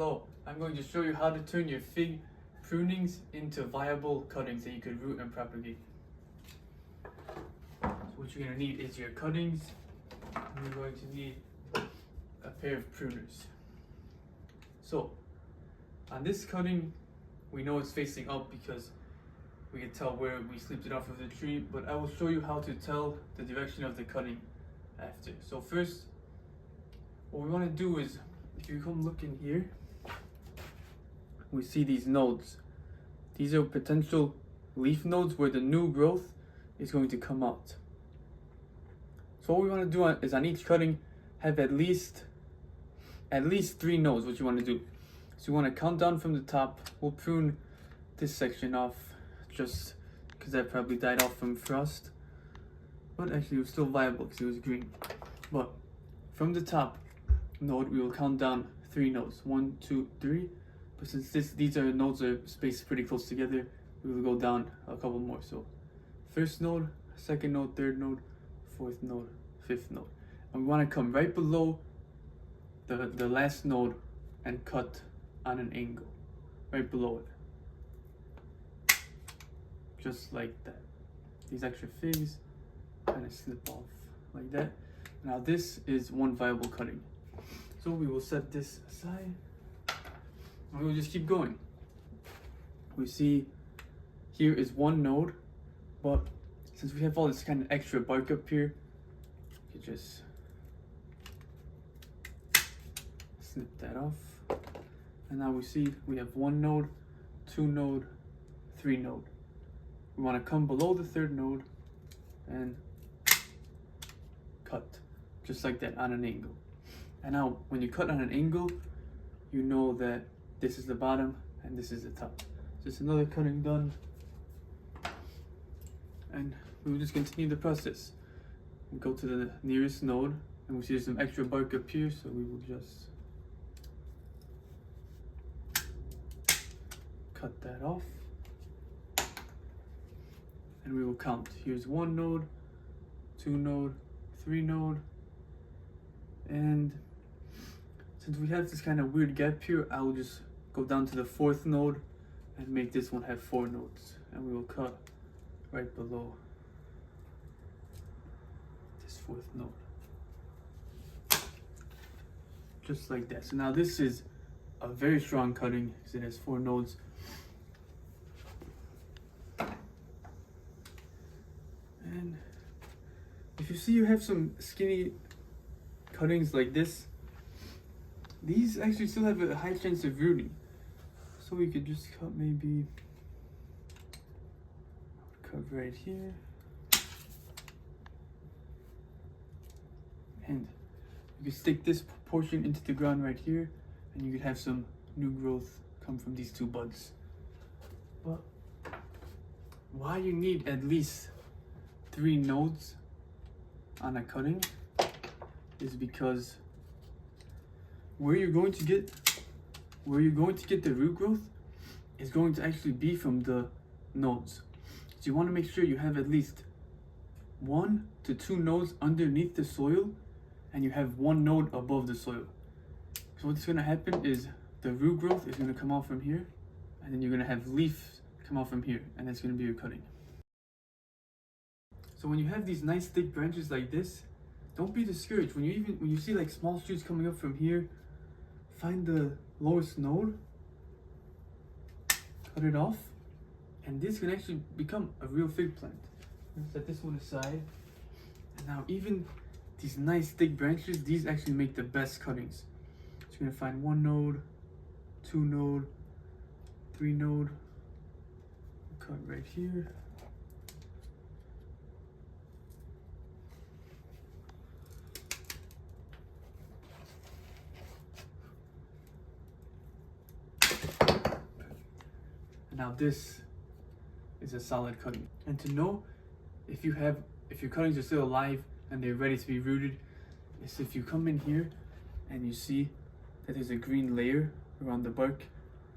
Hello, I'm going to show you how to turn your fig prunings into viable cuttings that you could root and propagate. So what you're going to need is your cuttings, and you're going to need a pair of pruners. So on this cutting, we know it's facing up because we can tell where we slipped it off of the tree, but I will show you how to tell the direction of the cutting after. So first, what we want to do is, if you come look in here, we see these nodes. These are potential leaf nodes where the new growth is going to come out. So what we want to do is on each cutting have at least 3 nodes. What you want to do, so you want to count down from the top. We'll prune this section off just because that probably died off from frost, but actually it was still viable because it was green. But from the top node, we will count down 3 nodes. 1, 2, 3. But since these nodes are spaced pretty close together, we will go down a couple more. So first node, second node, third node, fourth node, fifth node. And we want to come right below the last node and cut on an angle right below it, just like that. These extra figs kind of slip off like that. Now this is one viable cutting. So we will set this aside and we'll just keep going. We see here is one node, but since we have all this kind of extra bark up here, you just snip that off. And now we see we have 1 node, 2 node, 3 node. We want to come below the 3rd node and cut just like that on an angle. And now when you cut on an angle, you know that this is the bottom and this is the top. Just another cutting done, and we will just continue the process. We'll go to the nearest node and we see there's some extra bark up here, so we will just cut that off. And we will count. Here's 1 node, 2 node, 3 node, and since we have this kind of weird gap here, I will just go down to the 4th node and make this one have 4 nodes, and we will cut right below this 4th node, just like that. So now this is a very strong cutting because it has 4 nodes. And if you see you have some skinny cuttings like this, these actually still have a high chance of rooting. So we could just cut right here. And you could stick this portion into the ground right here, and you could have some new growth come from these 2 buds. But why you need at least 3 nodes on a cutting is because where you're going to get the root growth is going to actually be from the nodes. So you want to make sure you have at least 1 to 2 nodes underneath the soil, and you have 1 node above the soil. So what's going to happen is the root growth is going to come out from here, and then you're going to have leaves come out from here, and that's going to be your cutting. So when you have these nice thick branches like this, don't be discouraged. When you see like small shoots coming up from here, find the lowest node, cut it off, and this can actually become a real fig plant. Let's set this one aside. And now even these nice thick branches, these actually make the best cuttings. So you're gonna find 1 node, 2 node, 3 node, cut right here. Now this is a solid cutting. And to know if your cuttings are still alive and they're ready to be rooted is if you come in here and you see that there's a green layer around the bark,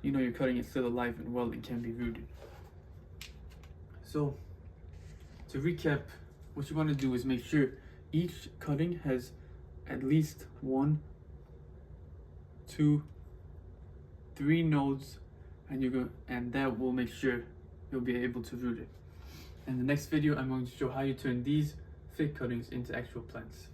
you know your cutting is still alive and well and can be rooted. So to recap, what you want to do is make sure each cutting has at least 1, 2, 3 nodes, and that will make sure you'll be able to root it. In the next video, I'm going to show how you turn these fake cuttings into actual plants.